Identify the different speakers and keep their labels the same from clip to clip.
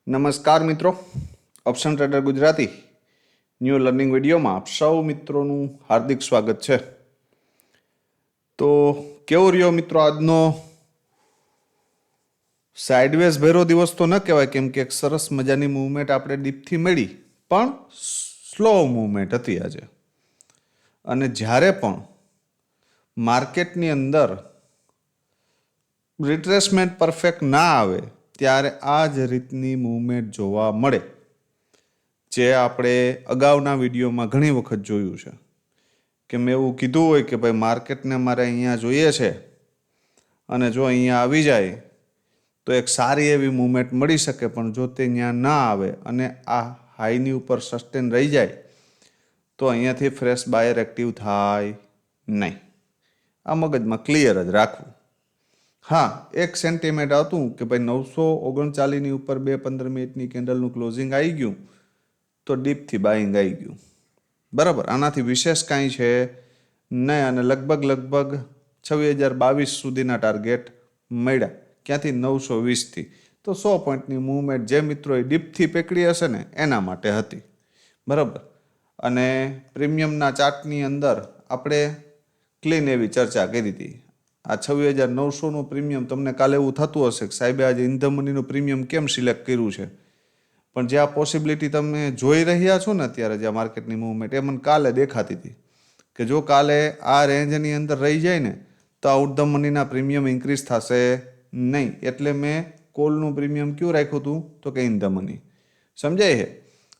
Speaker 1: નમસ્કાર મિત્રો, option trader Gujarati new learning વિડીયોમાં આપ સૌ મિત્રોનું હાર્દિક સ્વાગત છે. તો કેવો રહ્યો મિત્રો આજનો સાઇડવેઝ ભેરો દિવસ? તો ન કહેવાય, કેમ કે એક સરસ મજાની મૂવમેન્ટ આપણે ડીપથી મળી, પણ સ્લો મૂવમેન્ટ હતી આજે. અને જ્યારે પણ માર્કેટની અંદર રિટ્રેસમેન્ટ પરફેક્ટ ના આવે ત્યારે આ જ રીતની મૂવમેન્ટ જોવા મળે, જે આપણે અગાઉના વિડીયોમાં ઘણી વખત જોયું છે. કે મેં એવું કીધું હોય કે ભાઈ માર્કેટને મારે અહીંયા જોઈએ છે, અને જો અહીંયા આવી જાય તો એક સારી એવી મૂવમેન્ટ મળી શકે, પણ જો તે અહીંયા ના આવે અને આ હાઈની ઉપર સસ્ટેન રહી જાય તો અહીંયાથી ફ્રેશ બાયર એક્ટિવ થાય નહીં. આ મગજમાં ક્લિયર જ રાખવું. હા, એક સેન્ટિમેન્ટ હતું કે ભાઈ 939ની ઉપર 2-15 મિનિટની કેન્ડલનું ક્લોઝિંગ આવી ગયું તો ડીપથી બાઇંગ આવી ગયું. બરાબર, આનાથી વિશેષ કાંઈ છે નહીં. અને લગભગ 26,022 સુધીના ટાર્ગેટ મળ્યા. ક્યાંથી? 920થી. તો 100 પોઈન્ટની મૂવમેન્ટ જે મિત્રોએ ડીપથી પકડી હશે ને એના માટે હતી. બરાબર. અને પ્રીમિયમના ચાર્ટની અંદર આપણે ક્લીન એવી ચર્ચા કરી હતી. આ 26,900નું પ્રીમિયમ, તમને કાલે એવું થતું હશે કે સાહેબે આજે ઇન ધ મનીનું પ્રીમિયમ કેમ સિલેક્ટ કર્યું છે, પણ જે આ પોસિબિલિટી તમે જોઈ રહ્યા છો ને અત્યારે, જે માર્કેટની મૂવમેન્ટ, એ મને કાલે દેખાતી હતી કે જો કાલે આ રેન્જની અંદર રહી જાય ને તો આઉટ ધ મનીના પ્રીમિયમ ઇન્ક્રીઝ થશે નહીં. એટલે મેં કોલનું પ્રીમિયમ ક્યું રાખ્યું હતું? તો કે ઇન ધ મની. સમજાય છે?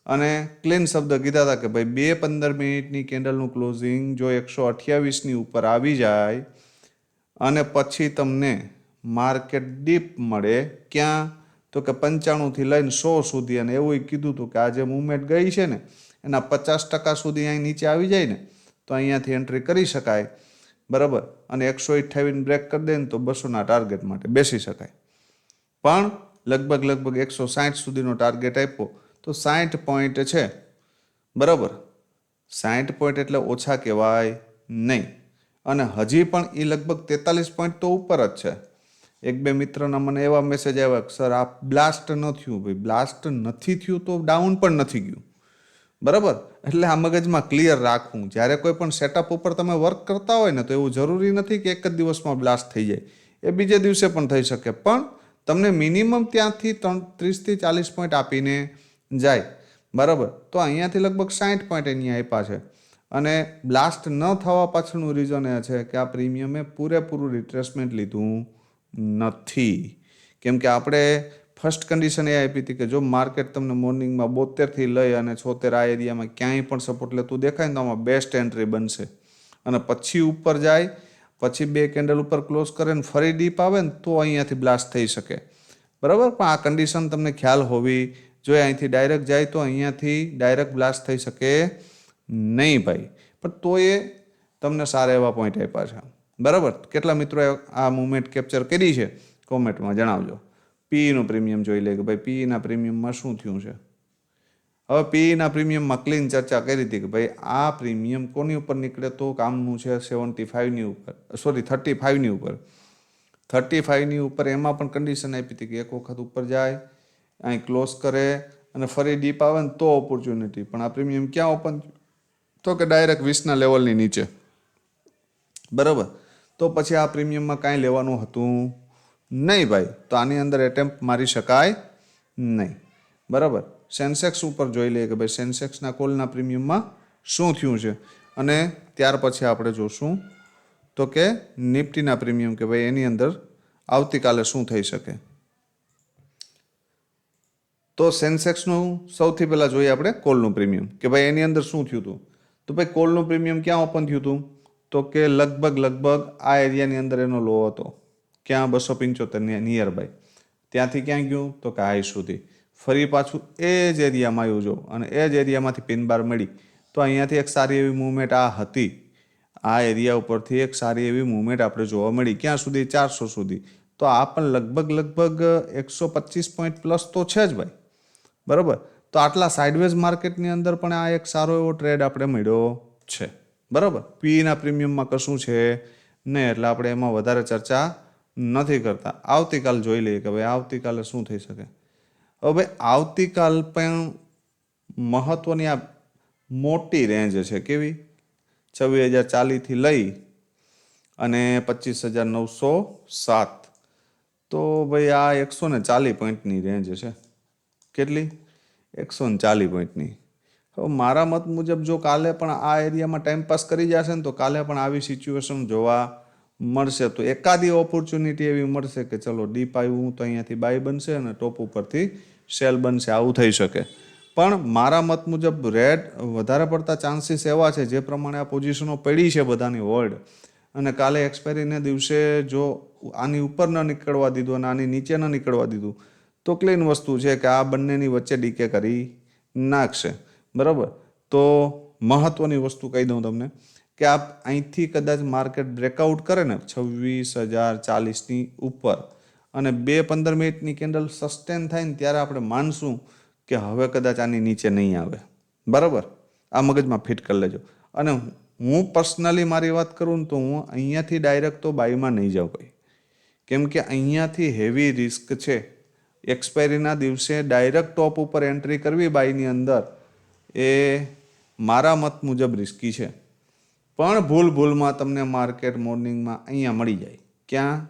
Speaker 1: અને ક્લીન શબ્દ કીધા હતા કે ભાઈ 2-15 મિનિટની કેન્ડલનું ક્લોઝિંગ જો 128ની ઉપર આવી જાય અને પછી તમને માર્કેટ ડીપ મળે, ક્યાં? તો કે 95થી લઈને 100 સુધી. અને એવું કીધું હતું કે આ જે મૂવમેન્ટ ગઈ છે ને એના 50% સુધી અહીં નીચે આવી જાય ને તો અહીંયાથી એન્ટ્રી કરી શકાય. બરાબર. અને 128 બ્રેક કરી દે ને તો 200ના ટાર્ગેટ માટે બેસી શકાય. પણ લગભગ 160 સુધીનો ટાર્ગેટ આપ્યો તો 60 પોઈન્ટ છે. બરાબર. 60 પોઈન્ટ એટલે ઓછા કહેવાય નહીં. અને હજી પણ એ લગભગ 43 પોઈન્ટ તો ઉપર જ છે. 1-2 મિત્રના મને એવા મેસેજ આવ્યા કે સર આ બ્લાસ્ટ ન થયું. ભાઈ બ્લાસ્ટ નથી થયું તો ડાઉન પણ નથી ગયું. બરાબર. એટલે આ મગજમાં ક્લિયર રાખવું. જ્યારે કોઈ પણ સેટઅપ ઉપર તમે વર્ક કરતા હોય ને તો એવું જરૂરી નથી કે એક જ દિવસમાં બ્લાસ્ટ થઈ જાય. એ બીજે દિવસે પણ થઈ શકે, પણ તમને મિનિમમ ત્યાંથી 30થી 40 પોઈન્ટ આપીને જાય. બરાબર. તો અહીંયાથી લગભગ 60 પોઈન્ટ અહીંયા આપ્યા છે. અને બ્લાસ્ટ ન થવા પાછળનું રીઝન એ છે કે આ પ્રીમિયમે પૂરેપૂરું રિટ્રેસમેન્ટ લીધું નથી. કેમ કે આપણે ફર્સ્ટ કન્ડિશન એ આપી હતી કે જો માર્કેટ તમને મોર્નિંગમાં 72થી લઈ અને 76 આ એરિયામાં ક્યાંય પણ સપોર્ટ લેતું દેખાય ને તો આમાં બેસ્ટ એન્ટ્રી બનશે. અને પછી ઉપર જાય, પછી 2 કેન્ડલ ઉપર ક્લોઝ કરે ને ફરી ડીપ આવે ને તો અહીંયાથી બ્લાસ્ટ થઈ શકે. બરાબર. પણ આ કન્ડિશન તમને ખ્યાલ હોવી જોઈએ. અહીંથી ડાયરેક્ટ જાય તો અહીંયાથી ડાયરેક્ટ બ્લાસ્ટ થઈ શકે નહીં ભાઈ. પણ તો એ તમને સારા એવા પોઈન્ટ આપ્યા છે. બરાબર. કેટલા મિત્રોએ આ મૂવમેન્ટ કેપ્ચર કરી છે કોમેન્ટમાં જણાવજો. પીઈનું પ્રીમિયમ જોઈ લે કે ભાઈ પીઈના પ્રીમિયમમાં શું થયું છે. હવે પીઈના પ્રીમિયમમાં ક્લીન ચર્ચા કરી હતી કે ભાઈ આ પ્રીમિયમ કોની ઉપર નીકળે તો કામનું છે? 75ની ઉપર, સોરી 35ની ઉપર. 35ની ઉપર એમાં પણ કન્ડિશન આપી હતી કે એક વખત ઉપર જાય, અહીં ક્લોઝ કરે અને ફરી ડીપ આવે ને તો ઓપોર્ચ્યુનિટી. પણ આ પ્રીમિયમ ક્યાં ઓપન તો કે ડાયરેક્ટ 20ના લેવલની નીચે. બરાબર. તો પછી આ પ્રીમિયમમાં કાંઈ લેવાનું હતું નહીં ભાઈ. તો આની અંદર એટેમ્પ્ટ મારી શકાય નહીં. બરાબર. સેન્સેક્સ ઉપર જોઈ લઈએ કે ભાઈ સેન્સેક્સના કોલના પ્રીમિયમમાં શું થયું છે. અને ત્યાર પછી આપણે જોશું તો કે નિફ્ટીના પ્રીમિયમ કે ભાઈ એની અંદર આવતીકાલે શું થઈ શકે. તો સેન્સેક્સનું સૌથી પહેલાં જોઈએ આપણે કોલનું પ્રીમિયમ કે ભાઈ એની અંદર શું થયું હતું. તો ભાઈ કોલનું પ્રીમિયમ ક્યાં ઓપન થયું હતું? તો કે લગભગ આ એરિયાની અંદર એનો લો હતો. ક્યાં? 275 નિયર બાય. ત્યાંથી ક્યાં ગયું? તો કે હાઈ સુધી. ફરી પાછું એ જ એરિયામાં આવ્યું જો, અને એ જ એરિયામાંથી પિન બાર મળી. તો અહીંયાથી એક સારી એવી મૂવમેન્ટ આ હતી. આ એરિયા ઉપરથી એક સારી એવી મૂવમેન્ટ આપણે જોવા મળી. ક્યાં સુધી? 400 સુધી. તો આ પણ લગભગ 125 પોઈન્ટ પ્લસ તો છે જ ભાઈ. બરાબર. તો આટલા સાઇડવેઝ માર્કેટની અંદર પણ આ એક સારો એવો ટ્રેડ આપણે મળ્યો છે. બરાબર. પીઈના પ્રીમિયમમાં કશું છે નહીં, એટલે આપણે એમાં વધારે ચર્ચા નથી કરતા. આવતીકાલ જોઈ લઈએ કે ભાઈ આવતીકાલે શું થઈ શકે. હવે આવતીકાલ પણ મહત્વની આ મોટી રેન્જ છે, કેવી? 26,040 લઈ અને 25,907. તો ભાઈ આ 140 પોઈન્ટની રેન્જ છે. કેટલી? 140 પોઈન્ટની. હવે મારા મત મુજબ જો કાલે પણ આ એરિયામાં ટાઈમ પાસ કરી જશે ને તો કાલે પણ આવી સિચ્યુએશન જોવા મળશે. તો એકાદી ઓપોર્ચ્યુનિટી એવી મળશે કે ચલો ડીપ આવ્યું તો અહીંયાથી બાય બનશે અને ટોપ ઉપરથી સેલ બનશે, આવું થઈ શકે. પણ મારા મત મુજબ રેડ વધારે પડતા ચાન્સીસ એવા છે, જે પ્રમાણે આ પોઝિશનો પડી છે બધાની હોલ્ડ, અને કાલે એક્સપાયરીને દિવસે જો આની ઉપર ન નીકળવા દીધું અને આની નીચે ન નીકળવા દીધું તો ક્લીન વસ્તુ છે કે આ બંનેની વચ્ચે ડીકે કરી નાખશે. બરાબર? તો મહત્વની વસ્તુ કહી દઉં તમને કે આપ અહીંથી કદાચ માર્કેટ બ્રેકઆઉટ કરે ને 26,040ની ઉપર અને 2-15 મિનિટની કેન્ડલ સસ્ટેન થાય ને ત્યારે આપણે માનશું કે હવે કદાચ આની નીચે નહીં આવે. બરાબર? આ મગજમાં ફિટ કરી લેજો. અને હું પર્સનલી મારી વાત કરું ને તો હું અહીંયાથી ડાયરેક્ટ તો બાયમાં નહીં જાઉં ભાઈ, કેમ કે અહીંયાથી હેવી રિસ્ક છે. એક્સપાયરીના દિવસે ડાયરેક્ટ ટોપ ઉપર એન્ટ્રી કરવી બાયની અંદર એ મારા મત મુજબ રિસ્કી છે. પણ ભૂલમાં તમને માર્કેટ મોર્નિંગમાં અહીંયા મળી જાય. ક્યાં?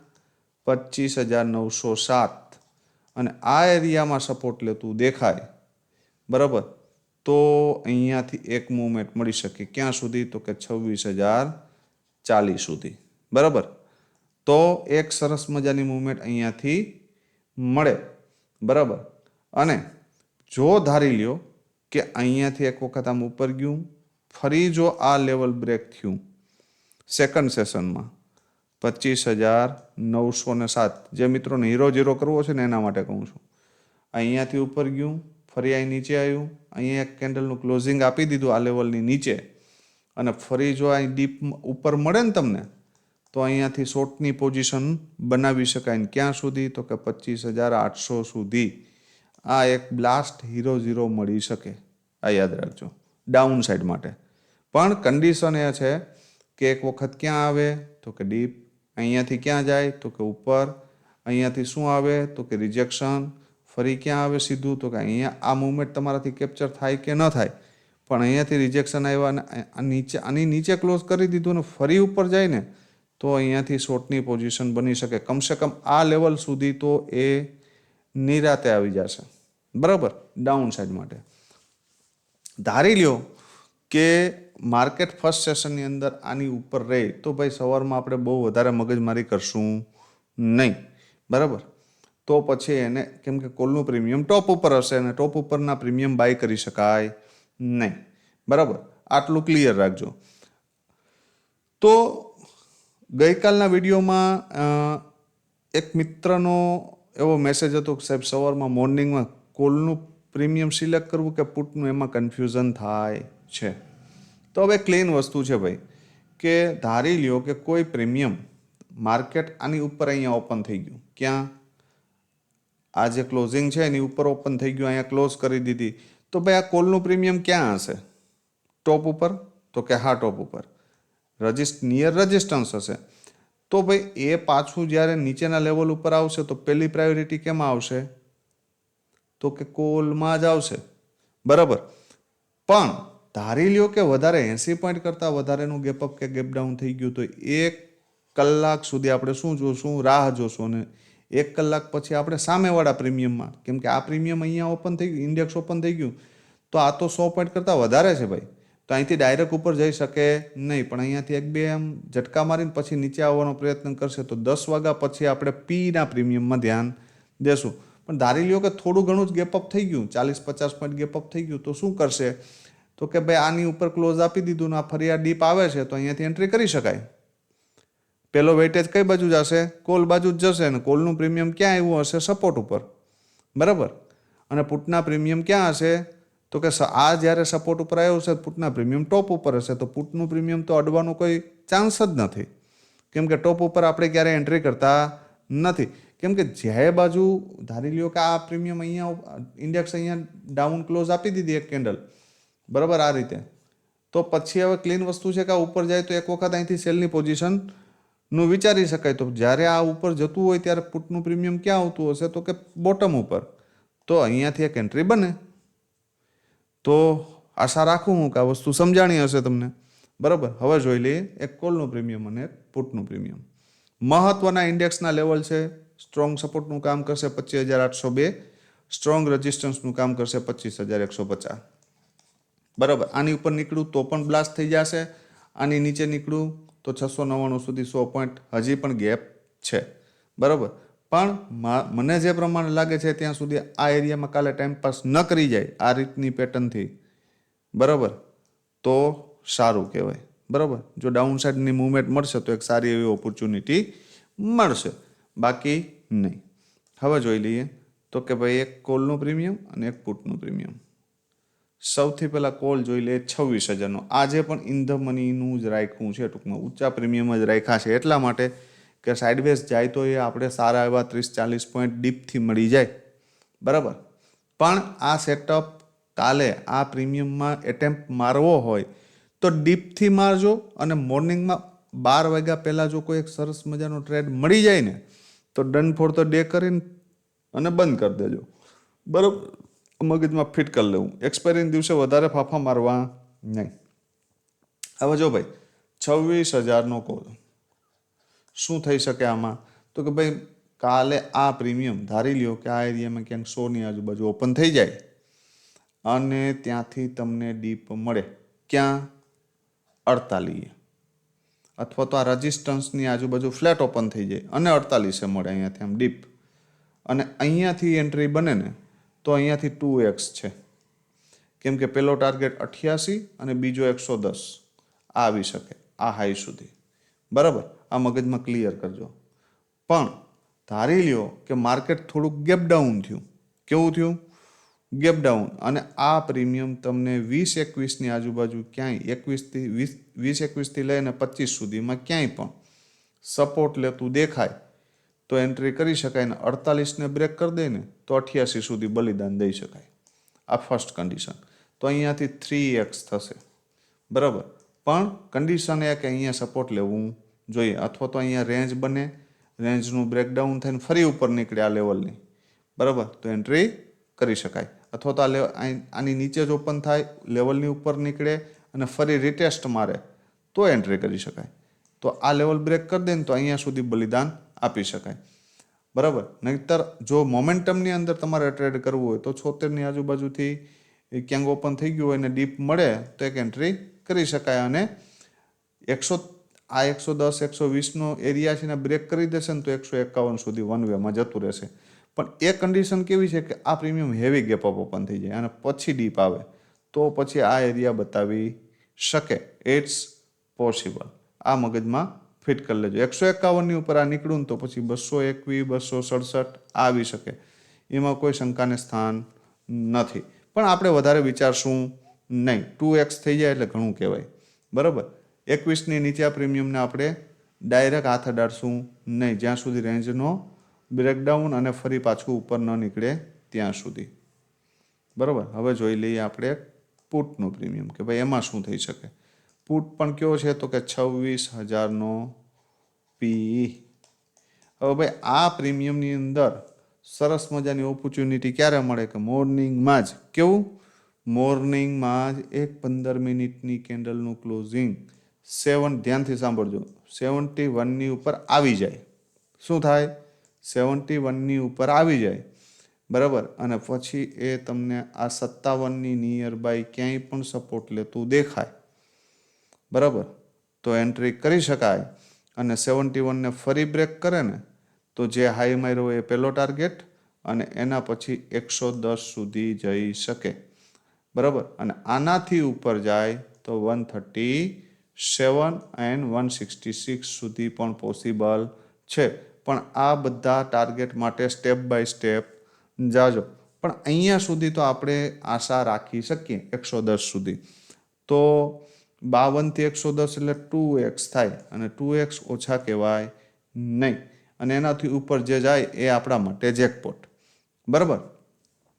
Speaker 1: 25,907 અને આ એરિયામાં સપોર્ટ લેતું દેખાય. બરાબર? તો અહીંયાથી એક મૂવમેન્ટ મળી શકે. ક્યાં સુધી? તો કે 26,040 સુધી. બરાબર? તો એક સરસ મજાની મૂવમેન્ટ અહીંયાથી મળે. બરાબર? અને જો ધારી લ્યો કે અહીંયાથી એક વખત આમ ઉપર ગયું, ફરી જો આ લેવલ બ્રેક થયું સેકન્ડ સેશનમાં 25,907, જે મિત્રોને હીરો કરવો છે ને એના માટે કહું છું, અહીંયાથી ઉપર ગયું, ફરી અહીં નીચે આવ્યું, અહીંયા એક કેન્ડલનું ક્લોઝિંગ આપી દીધું આ લેવલની નીચે, અને ફરી જો અહીં ડીપ ઉપર મળે ને તમને તો અહીંયાથી શોર્ટની પોઝિશન બનાવી શકાય. ને ક્યાં સુધી? તો કે 25,800 સુધી આ એક બ્લાસ્ટ હીરો મળી શકે. આ યાદ રાખજો ડાઉન સાઈડ માટે. પણ કન્ડિશન એ છે કે એક વખત ક્યાં આવે? તો કે ડીપ. અહીંયાથી ક્યાં જાય? તો કે ઉપર. અહીંયાથી શું આવે? તો કે રિજેક્શન. ફરી ક્યાં આવે સીધું? તો કે અહીંયા આ મૂવમેન્ટ તમારાથી કેપ્ચર થાય કે ન થાય, પણ અહીંયાથી રિજેક્શન આવ્યા અને આની નીચે ક્લોઝ કરી દીધું અને ફરી ઉપર જાય ને તો અહીંયાથી શોર્ટની પોઝિશન બની શકે. કમસે કમ આ લેવલ સુધી તો એ નિરાતે આવી જશે. બરાબર? ડાઉન સાઈડ માટે. ધારી લ્યો કે માર્કેટ ફર્સ્ટ સેશનની અંદર આની ઉપર રહે તો ભાઈ સવારમાં આપણે બહુ વધારે મગજમારી કરશું નહીં. બરાબર? તો પછી એને, કેમ કે કોલનું પ્રીમિયમ ટોપ ઉપર હશે અને ટોપ ઉપરના પ્રીમિયમ બાય કરી શકાય નહીં. બરાબર? આટલું ક્લિયર રાખજો. તો ગઈકાલના વિડીયોમાં એક મિત્રનો એવો મેસેજ હતો કે સાહેબ સવારમાં મોર્નિંગમાં કોલનું પ્રીમિયમ સિલેક્ટ કરવું કે પુટનું, એમાં કન્ફ્યુઝન થાય છે. તો હવે ક્લીન વસ્તુ છે ભાઈ કે ધારી લ્યો કે કોઈ પ્રીમિયમ માર્કેટ આની ઉપર અહીંયા ઓપન થઈ ગયું. ક્યાં? આ જે ક્લોઝિંગ છે એની ઉપર ઓપન થઈ ગયું, અહીંયા ક્લોઝ કરી દીધી, તો ભાઈ આ કોલનું પ્રીમિયમ ક્યાં હશે? ટોપ ઉપર? તો કે હા ટોપ ઉપર. નિયર રજિસ્ટન્સ હશે. તો ભાઈ એ પાછું જ્યારે નીચેના લેવલ ઉપર આવશે તો પહેલી પ્રાયોરિટી કેમાં આવશે? તો કે કોલમાં જ આવશે. બરાબર? પણ ધારી લ્યો કે વધારે 80 પોઈન્ટ કરતાં વધારેનું ગેપઅપ કે ગેપ ડાઉન થઈ ગયું તો 1 કલાક સુધી આપણે શું જોશું? રાહ જોશું. અને 1 કલાક પછી આપણે સામેવાળા પ્રીમિયમમાં, કેમ કે આ પ્રીમિયમ અહીંયા ઓપન થઈ ગયું, ઇન્ડેક્સ ઓપન થઈ ગયું, તો આ તો 100 પોઈન્ટ કરતાં વધારે છે ભાઈ, તો અહીંથી ડાયરેક્ટ ઉપર જઈ શકે નહીં, પણ અહીંયાથી 1-2 એમ ઝટકા મારીને પછી નીચે આવવાનો પ્રયત્ન કરશે. તો 10 વાગ્યા પછી આપણે પીના પ્રીમિયમમાં ધ્યાન દેશું. પણ ધારી લ્યો કે થોડું ઘણું જ ગેપઅપ થઈ ગયું, 40-50 પોઈન્ટ ગેપઅપ થઈ ગયું, તો શું કરશે? તો કે ભાઈ આની ઉપર ક્લોઝ આપી દીધું ને આ ફરી આ ડીપ આવે છે તો અહીંયાથી એન્ટ્રી કરી શકાય. પેલો વેઇટેજ કઈ બાજુ જશે? કોલ બાજુ જ જશે. અને કોલનું પ્રીમિયમ ક્યાં આવ્યું હશે? સપોર્ટ ઉપર. બરાબર? અને પુટના પ્રીમિયમ ક્યાં હશે? તો કે આ જ્યારે સપોર્ટ ઉપર આવ્યો છે પુટના પ્રીમિયમ ટોપ ઉપર હશે, તો પુટનું પ્રીમિયમ તો અડવાનો કોઈ ચાન્સ જ નથી, કેમ કે ટોપ ઉપર આપણે ક્યારેય એન્ટ્રી કરતા નથી. કેમ કે જે બાજુ ધારી લ્યો કે આ પ્રીમિયમ અહીંયા ઇન્ડેક્સ અહીંયા ડાઉન ક્લોઝ આપી દીધી એક કેન્ડલ, બરાબર, આ રીતે, તો પછી હવે ક્લીન વસ્તુ છે કે આ ઉપર જાય તો એક વખત અહીંથી સેલની પોઝિશનનું વિચારી શકાય. તો જ્યારે આ ઉપર જતું હોય ત્યારે પુટનું પ્રીમિયમ ક્યાં આવતું હશે? તો કે બોટમ ઉપર. તો અહીંયાથી એક એન્ટ્રી બને. તો આશા રાખું હું કે આ વસ્તુ સમજાણી હશે તમને. બરાબર. હવે જોઈ લઈએ એક કોલનું પ્રીમિયમ અને એક પુટનું પ્રીમિયમ. મહત્વના ઇન્ડેક્સના લેવલ છે. સ્ટ્રોંગ સપોર્ટનું કામ કરશે 25,802, સ્ટ્રોંગ રેઝિસ્ટન્સનું કામ કરશે 25,150. બરાબર. આની ઉપર નીકળું તો પણ બ્લાસ્ટ થઈ જશે, આની નીચે નીકળું તો 699 સુધી 100 પોઈન્ટ હજી પણ ગેપ છે. બરાબર. પણ મને જે પ્રમાણે લાગે છે ત્યાં સુધી આ એરિયામાં કાલે ટાઈમ પાસ ન કરી જાય આ રીતની પેટર્નથી, બરાબર, તો સારું કહેવાય. બરાબર. જો ડાઉન સાઇડની મૂવમેન્ટ મળશે તો એક સારી એવી ઓપોર્ચ્યુનિટી મળશે, બાકી નહીં. હવે જોઈ લઈએ તો કે ભાઈ એક કોલનું પ્રીમિયમ અને એક પુટનું પ્રીમિયમ. સૌથી પહેલાં કોલ જોઈ લઈએ 26,000નો. આજે પણ ઇન ધ મનીનું જ રાખ્યું છે, ટૂંકમાં ઊંચા પ્રીમિયમ જ રાખ્યા છે એટલા માટે કે સાઇડવેઝ જાય તો એ આપણે સારા એવા 30-40 પોઈન્ટ ડીપથી મળી જાય. બરાબર. પણ આ સેટઅપ કાલે આ પ્રીમિયમમાં એટેમ્પ્ટ મારવો હોય તો ડીપથી મારજો, અને મોર્નિંગમાં 12 વાગ્યા પહેલાં જો કોઈ એક સરસ મજાનો ટ્રેડ મળી જાય ને તો ડન ફોર ધ ડે કરીને અને બંધ કરી દેજો. બરાબર. મગજમાં ફિટ કરી લેવું. એક્સપાયરીના દિવસે વધારે ફાફા મારવા નહીં. હવે જો ભાઈ 26,000નો કોલ શું થઈ શકે આમાં? તો કે ભાઈ કાલે આ પ્રીમિયમ ધારી લ્યો કે આ એરિયામાં ક્યાંક 100ની આજુબાજુ ઓપન થઈ જાય અને ત્યાંથી તમને ડીપ મળે ક્યાં? 48, અથવા તો આ રેઝિસ્ટન્સની આજુબાજુ ફ્લેટ ઓપન થઈ જાય અને 48 મળે અહીંયાથી આમ ડીપ, અને અહીંયાથી એન્ટ્રી બને ને તો અહીંયાથી 2x છે. કેમ કે પહેલો ટાર્ગેટ 88 અને બીજો 110 આવી શકે આ હાઈ સુધી. બરાબર. આ મગજમાં ક્લિયર કરજો. પણ ધારી લ્યો કે માર્કેટ થોડુંક ગેપ ડાઉન થયું. કેવું થયું? Gap down. અને આ પ્રીમિયમ તમને 20-21ની આજુબાજુ ક્યાંય 20-21થી લઈને 25 સુધીમાં ક્યાંય પણ સપોર્ટ લેતું દેખાય તો એન્ટ્રી કરી શકાય, ને 48ને બ્રેક કરી દે ને તો 88 સુધી બલિદાન દઈ શકાય. આ ફર્સ્ટ કન્ડિશન. તો અહીંયાથી 3x થશે. બરાબર. પણ કન્ડિશન એ કે અહીંયા સપોર્ટ લેવું જોઈએ, અથવા તો અહીંયા રેન્જ બને, રેન્જનું બ્રેકડાઉન થઈને ફરી ઉપર નીકળે આ લેવલની, બરાબર, તો એન્ટ્રી કરી શકાય. અથવા તો આની નીચે જ ઓપન થાય, લેવલની ઉપર નીકળે અને ફરી રિટેસ્ટ મારે તો એન્ટ્રી કરી શકાય. તો આ લેવલ બ્રેક કરી દે ને તો અહીંયા સુધી બલિદાન આપી શકાય. બરાબર. નહીતર જો મોમેન્ટમની અંદર તમારે ટ્રેડ કરવું હોય તો 76ની આજુબાજુથી ક્યાંક ઓપન થઈ ગયું હોય અને ડીપ મળે તો એક એન્ટ્રી કરી શકાય, અને 110-120નો એરિયા છે ને બ્રેક કરી દેશે ને તો 151 સુધી વન વેમાં જતું રહેશે. પણ એ કન્ડિશન કેવી છે કે આ premium heavy gap up open થઈ જાય અને પછી ડીપ આવે તો પછી આ એરિયા બતાવી શકે. It's possible. આ મગજમાં ફિટ કરી લેજો. 151ની ઉપર આ નીકળું તો પછી 221, 267 આવી શકે, એમાં કોઈ શંકાને સ્થાન નથી. પણ આપણે વધારે વિચારશું નહીં. 2x થઈ જાય એટલે ઘણું કહેવાય. બરાબર. 21ની નીચે આ પ્રીમિયમને આપણે ડાયરેક્ટ હાથ અડાડશું નહીં જ્યાં સુધી રેન્જનો બ્રેકડાઉન અને ફરી પાછું ઉપર ન નીકળે ત્યાં સુધી. બરાબર. હવે જોઈ લઈએ આપણે પુટનું પ્રીમિયમ કે ભાઈ એમાં શું થઈ શકે. પુટ પણ કયો છે તો કે 26,000નો પી. હવે ભાઈ આ પ્રીમિયમની અંદર સરસ મજાની ઓપોર્ચ્યુનિટી ક્યારે મળે કે મોર્નિંગમાં જ. કેવું? મોર્નિંગમાં જ એક 15 મિનિટની કેન્ડલનું ક્લોઝિંગ ધ્યાનથી સાંભળજો, 71ની ઉપર આવી જાય. શું થાય? 71ની ઉપર આવી જાય. બરાબર. અને પછી એ તમને આ 57ની નિયર બાય ક્યાંય પણ સપોર્ટ લેતું દેખાય, બરાબર, તો એન્ટ્રી કરી શકાય. અને 71ને ફરી બ્રેક કરે ને તો જે હાઈ માર્યો એ પહેલો ટાર્ગેટ અને એના પછી 110 સુધી જઈ શકે. બરાબર. અને આનાથી ઉપર જાય તો 137 એન્ડ 166 સુધી પણ પોસિબલ છે. પણ આ બધા ટાર્ગેટ માટે સ્ટેપ બાય સ્ટેપ જાજો. પણ અહીંયા સુધી તો આપણે આશા રાખી શકીએ 110 સુધી. તો 52થી 110 એટલે 2x થાય, અને 2x ઓછા કહેવાય નહીં. અને એનાથી ઉપર જે જાય એ આપણા માટે જેકપોટ. બરાબર.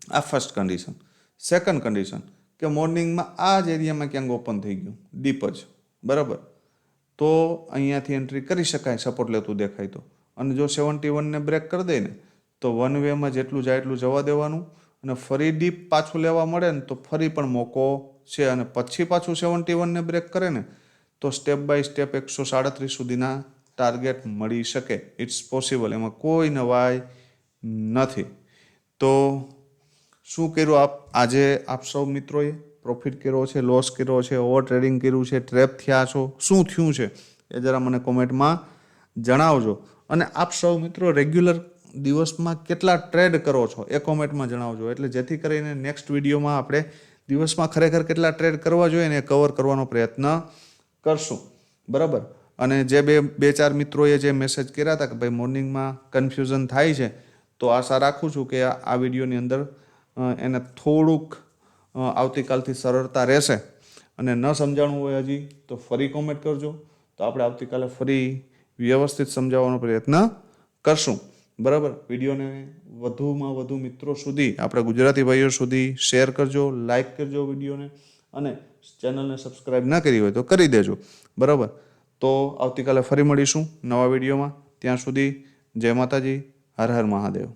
Speaker 1: આ ફર્સ્ટ કન્ડિશન. સેકન્ડ કન્ડિશન કે મોર્નિંગમાં આ જ એરિયામાં ક્યાંક ઓપન થઈ ગયું ડીપ જ, બરાબર, તો અહીંયાથી એન્ટ્રી કરી શકાય સપોર્ટ લેતું દેખાય તો. અને જો 71ને બ્રેક કરી દે ને તો વન વેમાં જેટલું જાય એટલું જવા દેવાનું, અને ફરી ડીપ પાછું લેવા મળે ને તો ફરી પણ મોકો છે, અને પછી પાછું 71 ને બ્રેક કરે ને તો સ્ટેપ બાય સ્ટેપ 137 સુધીના ટાર્ગેટ મળી શકે. ઇટ્સ પોસિબલ, એમાં કોઈ નવાઈ નથી. તો શું કર્યું આજે આપ સૌ મિત્રોએ? પ્રોફિટ કર્યો છે, લોસ કર્યો છે, ઓવર ટ્રેડિંગ કર્યું છે, ટ્રેપ થયા છો, શું થયું છે એ જરા મને કોમેન્ટમાં જણાવજો. અને આપ સૌ મિત્રો રેગ્યુલર દિવસમાં કેટલા ટ્રેડ કરો છો એ કોમેન્ટમાં જણાવજો, એટલે જેથી કરીને નેક્સ્ટ વિડીયોમાં આપણે દિવસમાં ખરેખર કેટલા ટ્રેડ કરવા જોઈએ ને એ કવર કરવાનો પ્રયત્ન કરશું. બરાબર. અને જે બે ચાર મિત્રોએ જે મેસેજ કર્યા હતા કે ભાઈ મોર્નિંગમાં કન્ફ્યુઝન થાય છે, તો આશા રાખું છું કે આ વિડીયોની અંદર એને થોડુંક આવતીકાલથી સરળતા રહેશે. અને ન સમજાણું હોય હજી તો ફરી કોમેન્ટ કરજો, તો આપણે આવતીકાલે ફરી વ્યવસ્થિત સમજાવવાનો પ્રયત્ન કરશું. બરાબર. વિડીયોને વધુમાં વધુ મિત્રો સુધી, આપણે ગુજરાતી ભાઈઓ સુધી શેર કરજો, લાઈક કરજો વિડીયોને, અને ચેનલને સબસ્ક્રાઈબ ના કરી હોય તો કરી દેજો. બરાબર. તો આવતીકાલે ફરી મળીશું નવા વિડીયોમાં. ત્યાં સુધી જય માતાજી, હર હર મહાદેવ.